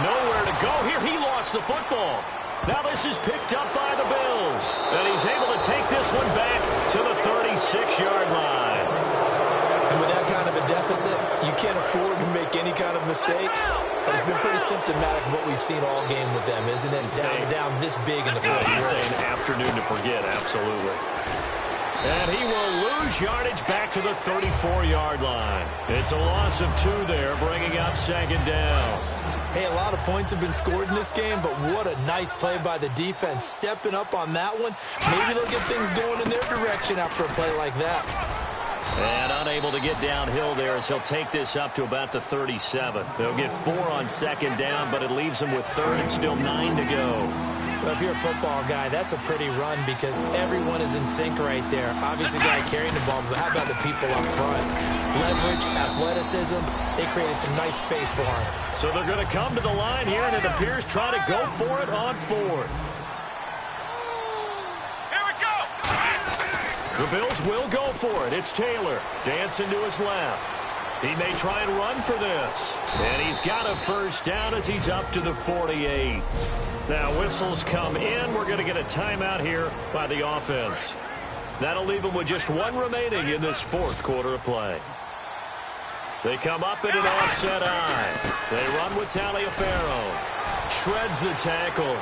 Nowhere to go here. He lost the football. Now this is picked up by the Bills. And he's able to take this one back to the 36-yard line. And with that kind of a deficit, you can't afford to make any kind of mistakes. But it's been pretty symptomatic of what we've seen all game with them, isn't it? Down this big in the fourth quarter. He's saying afternoon to forget, absolutely. And he will lose yardage back to the 34-yard line. It's a loss of 2 there, bringing up second down. Hey, a lot of points have been scored in this game, but what a nice play by the defense. Stepping up on that one. Maybe they'll get things going in their direction after a play like that. And unable to get downhill there as he'll take this up to about the 37. They'll get 4 on second down, but it leaves him with third and still 9 to go. Well, if you're a football guy, that's a pretty run because everyone is in sync right there. Obviously, the guy carrying the ball, but how about the people up front? Leverage, athleticism, they created some nice space for him. So they're going to come to the line here, and it appears try to go for it on 4th. The Bills will go for it. It's Taylor dancing to his left. He may try and run for this. And he's got a first down as he's up to the 48. Now whistles come in. We're going to get a timeout here by the offense. That'll leave them with just 1 remaining in this 4th quarter of play. They come up in an offset eye. They run with Taliaferro. Shreds the tackle.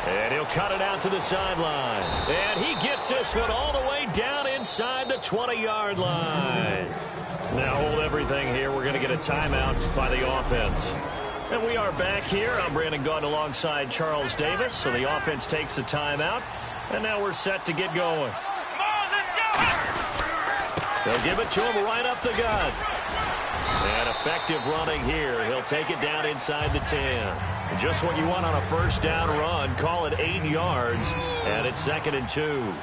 And he'll cut it out to the sideline. And he gets this one all the way down inside the 20-yard line. Now hold everything here. We're going to get a timeout by the offense. And we are back here. I'm Brandon Gaudin alongside Charles Davis. So the offense takes the timeout. And now we're set to get going. They'll give it to him right up the gut. And effective running here. He'll take it down inside the 10. Just what you want on a first down run. Call it 8 yards. And it's 2nd and 2.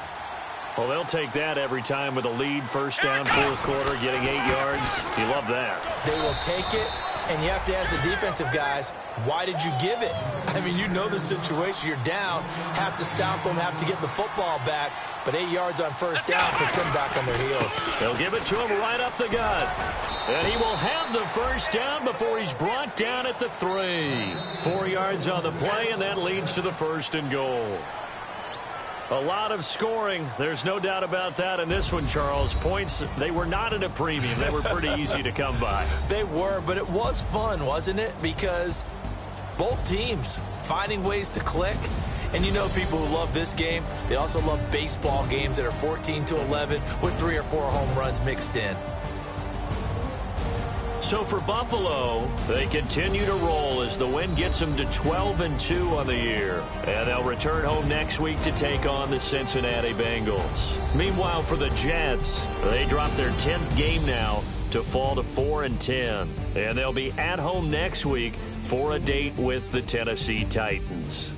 Well, they'll take that every time with a lead. First down, 4th quarter, getting 8 yards. You love that. They will take it. And you have to ask the defensive guys, why did you give it? I mean, you know the situation. You're down. Have to stop them. Have to get the football back. But 8 yards on first down puts them back on their heels. They'll give it to him right up the gut. And he will have the first down before he's brought down at the 3. 4 yards on the play, and that leads to the 1st and goal. A lot of scoring. There's no doubt about that in this one, Charles. Points, they were not at a premium. They were pretty easy to come by. They were, but it was fun, wasn't it? Because both teams finding ways to click. And you know people who love this game, they also love baseball games that are 14-11 with 3 or 4 home runs mixed in. So for Buffalo, they continue to roll as the win gets them to 12-2 on the year. And they'll return home next week to take on the Cincinnati Bengals. Meanwhile, for the Jets, they drop their 10th game now to fall to 4-10. And they'll be at home next week for a date with the Tennessee Titans.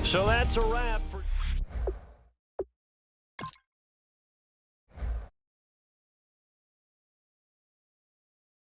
So that's a wrap.